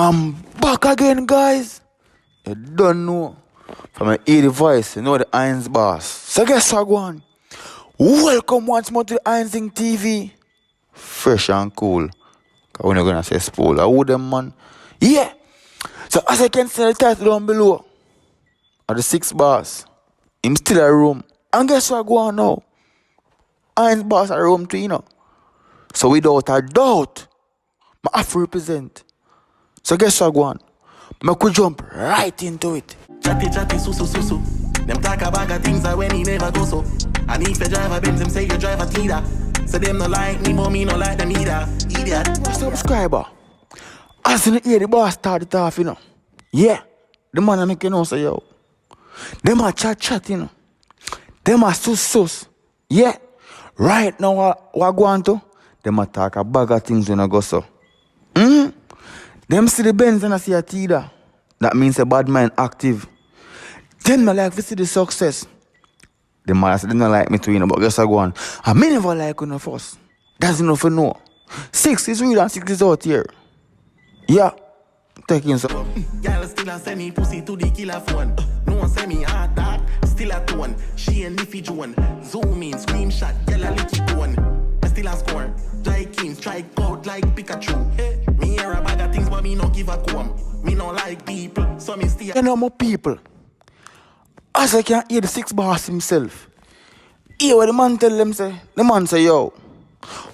I'm back again, guys. You don't know. From my ear voice, you know the Hinesboss. So guess what, go on. Welcome once more to the Hinesing TV. Fresh and cool. Cause we're not gonna say spoil. I would them, man. Yeah. So as I can see the title down below, are the 6 bars. Him still a room. And guess what, go on now. Hinesboss a room too, you know. So without a doubt, I have to represent. So guess what, go on. I could jump right into it. Chatty, su. Them talk about things that when he never go so. And if you drive a Benz, them say you drive a Tida. So them no like me, but me no like them either. Idiot. Subscriber. As in the ear, the boss started off, you know. Yeah. The man I make you know, say, yo. Them a chat, you know. Them a sus. Yeah. Right now, what go on to? Them a talk a bag of things when I go so. Them see the Benz and I see a Tida. That means a bad mind active. Then I like to see the success. The man say they don't like me too, you know, but guess I go on. I may never like you first. That's enough to know. 6 is real and 6 is out here. Yeah. Taking some. Y'all still a send me pussy to the killer phone. No one send me hard that, still a tone. She and Niffy Joan. Zoom in, screenshot, yellow licky tone. I still a score. Jai King, strike out like Pikachu. Hey, me hear a bag of things, but me no give a comb. Me no like people, so me still. You know more people. As I can hear the 6 bars himself. Hear what the man tell them say. The man say, yo,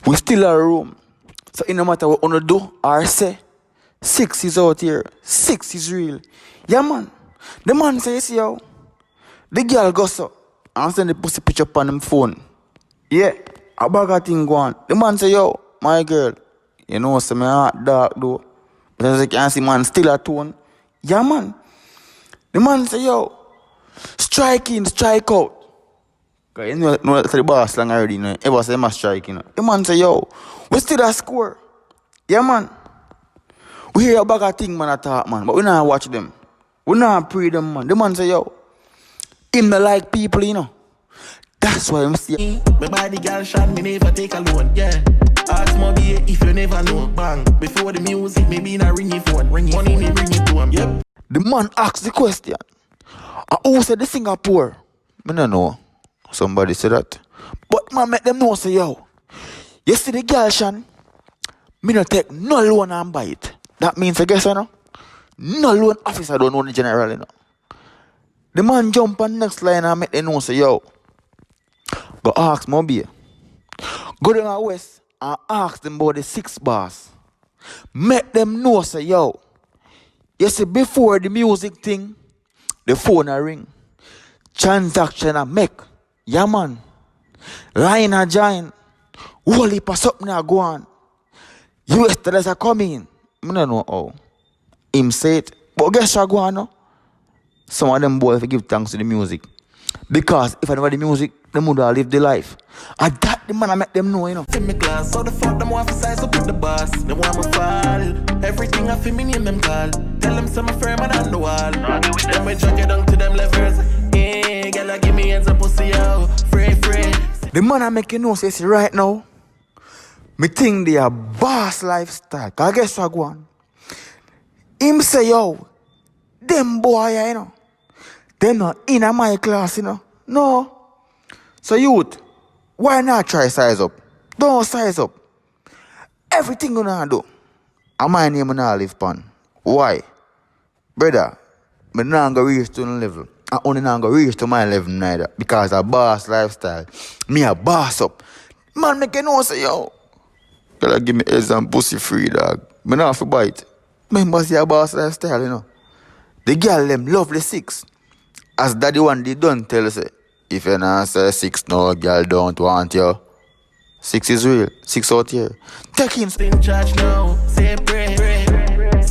we still a room. So it no matter what you do or say, 6 is out here. 6 is real. Yeah, man. The man say, see, yo, the girl goes so and send the pussy picture up on him phone. Yeah, a bag of thing go on. The man say, yo, my girl, you know, so my heart dark though. But as I can see, man, still a tone. Yeah, man. The man say, yo, strike in, strike out. Cause you know that's the boss lang already, you know. Ever say must strike, you know. The man say, yo, we still a score. Yeah, man. We hear a bag of thing, man, attack, man. But we not watch them. We not pray them, man. The man say, yo, him not like people, you know. That's why I'm still. My body girl shot me never take a loan, yeah. Ask Moby if you never know. Bang. Before the music, maybe not ring your phone. Money me bring it to him, yep. The man asked the question. Who said the Singapore? I don't know. Somebody said that. But man make them know say, yo, you see the girl Shan, me not take no loan and buy it. That means I guess you know. No loan officer don't know the general, you know. The man jump on next line and make them know say, yo, go ask Moby. Go down the west and ask them about the 6 bars. Make them know say, yo, you see before the music thing, the phone a ring. Transaction a make. Yeah, man. Line a join. Whole heap of something a go on. US dollars are coming. I don't know how. Him say it. But guess what go on now? Some of them boys give thanks to the music. Because if I never the music, them would have lived the life. And that the man I make them know, you know. In my class, so the fuck them want to size up with the boss. They want me fall. Everything I feel me name them call. Tell them some firmer than the wall. Them we drag it down to them levels. Hey, girl, give me hands and pussy out. Free. The man I make you know say right now, me think they are boss lifestyle. Cause guess what go on? Him say, yo, them boy, you know, they not in my class, you know. No. So youth, why not try size up? Don't size up. Everything you gonna do, and my name gonna live pan. Why? Brother, me not gonna reach to the level. I only not gonna reach to my level neither. Because a boss lifestyle. Me a boss up. Man make you know say, yo, gotta give me heads and pussy free, dog. Me not have to bite. Remember see a boss lifestyle, you know. The girl them love the 6. As daddy one they don't tell us, if you not say 6 no, girl don't want you. 6 is real. 6 out here. Take in. In charge now. Say pray. I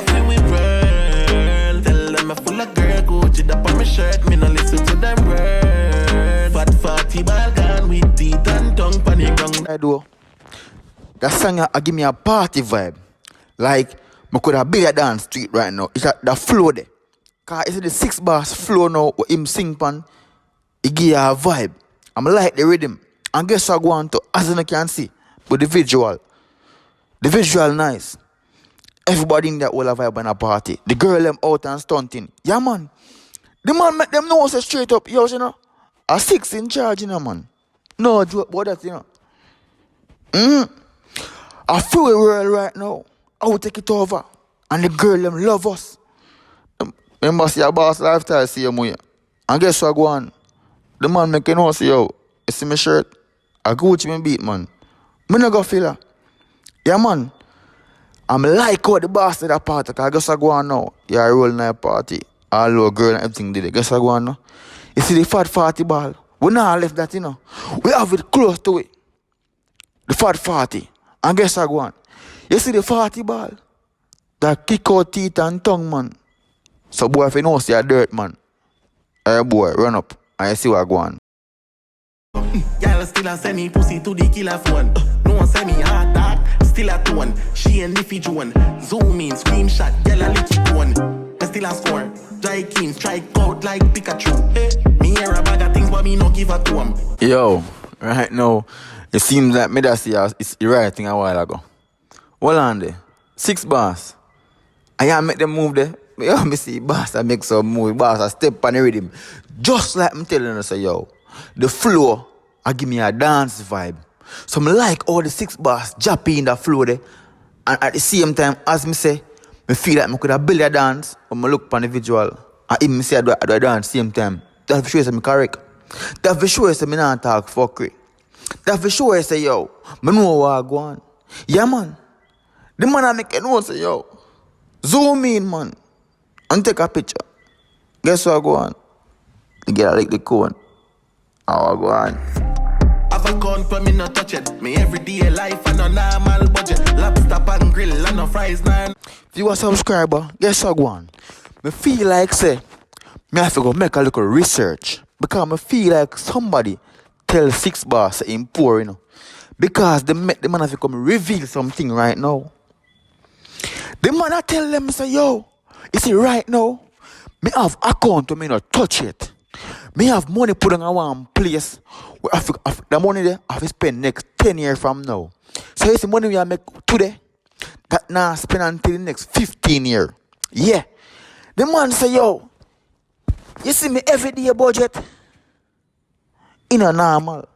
feel we burn. Tell them I'm full of girl. Gucci up on my shirt. Me no listen to them word. Fat 40 ball gun with teeth and tongue panic ground. I do. That song I give me a party vibe. Like, I could have been dance street right now. It's like the flow there. Cause it's the 6 bars flow now with him sing pan. It give you a vibe. I'm like the rhythm. And guess what I go on to, as you can see, but the visual nice. Everybody in that whole vibe on a party. The girl them out and stunting. Yeah, man. The man make them know say straight up, yo, you know. A 6 in charge, you know, man. No joke about that, you know. I feel the world right now. I will take it over. And the girl them love us. Remember, see your boss lifestyle, see your money. And guess what go on? The man make you know, say, yo, you see my shirt? I Gucci me beat, man. Me no go feel her. Yeah, man. I'm like how the boss did that party, because I guess I go on now. Yeah, I roll in a party. All the girl and everything did it. Guess I go on now. You see the fat 40 ball? We not left that, you know. We have it close to it. The fat 40. And guess I go on. You see the 40 ball? That kick out teeth and tongue, man. So boy, if you know, see a dirt, man. Hey boy, run up. And you see what I go on. Y'all still a send me pussy to the killer phone. No one send me hard dark, still a tone. She and Niffy Joan. Zoom in, screenshot, yellow licky one. I still a score. Dry keen, strike out like Pikachu. Me hear a bag of things, but me no give a to 'em. Yo, right now, it seems like me that see it's the right thing a while ago. Hold on there. 6 bars. I make them move there. Yo, me see boss I make some move. Boss I step on the rhythm. Just like me telling you, say, yo, the flow I give me a dance vibe. So me like all the 6 bars jappy in the flow there. And at the same time, as me say, me feel like I could have built a dance when I look upon the visual. And even me say I do a dance same time. That for sure is me correct. That for sure is me not talk fuckery. That for sure is say, yo, me know what I go on. Yeah, man. The man I make it know say, yo, zoom in, man. And take a picture. Guess what I go on? You get like the cone. How I go on? Have a gun for me not touch it. Me everyday life and no normal budget. Lobster and grill and no fries none. If you a subscriber, guess what I go on? Me feel like say, me have to go make a little research. Because me feel like somebody tell 6 bars say him poor, you know. Because the man have to come reveal something right now. The man I tell them say, yo, you see right now, me have account to me not touch it. Me have money put in one place where the money there I have to spend next 10 years from now. So it's the money we make today that now spend until the next 15 years. Yeah. The man say, yo, you see me everyday budget in a normal.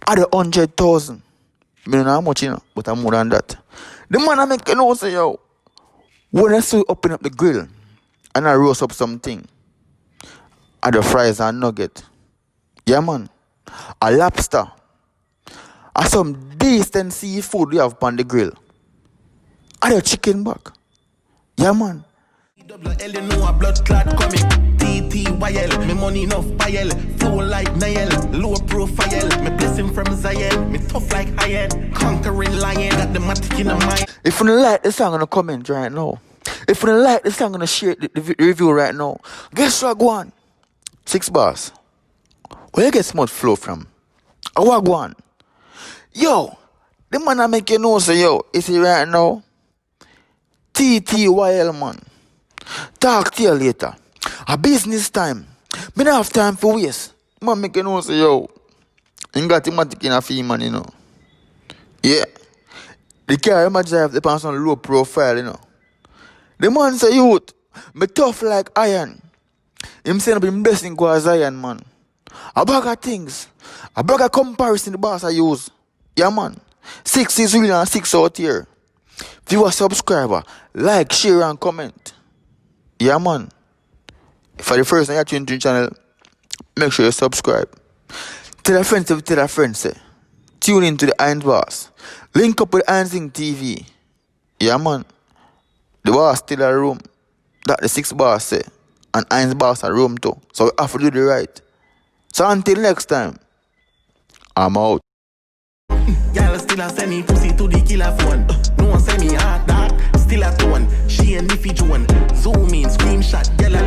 At the 100,000. I don't know how much, you know, but I'm more than that. The man I make you know say, yo, when I see open up the grill and I roast up something, I the fries and nugget. Yeah, man. A lobster. And some decent seafood we have on the grill. And the chicken back. Yeah, man. Double L, you know a blood clot coming. TTYL, me money enough pile. Flow like Nile, low profile. Me blessing from Zion, me tough like Hyen. Conquering lion, got the matic in the mind. If you don't like the song, I'm gonna comment right now. If you don't like the song, I'm gonna share the review right now. Guess what go on? 6 bars. Where you get smart flow from? What go on? Yo, the man I make you know say, yo, is he right now? TTYL, man. Talk to you later. A business time. Me don't have time for waste. Man make you know say, yo, you got the matic in a fee, man, you know. Yeah. The car you might drive the person on low profile, you know. The man say, youth, me tough like iron. Him saying him blessing go as iron, man. A bag of things. A bag of comparison the boss I use. Yeah, man. 6 is real and 6 out here. If you are a subscriber, like, share and comment. Yeah, man. For the first time you tune to the channel, make sure you subscribe. Tell a friend, say. Tune into the Hinesboss. Link up with Hinesing TV. Yeah, man. The boss still a room. That the 6 bars say. And Hinesboss a room too. So we have to do the right. So until next time, I'm out. Y'all still a send me pussy to the killer phone. No one send me hard dark, still a tone. She and Niffy Joan. Zoom in, screenshot, yellow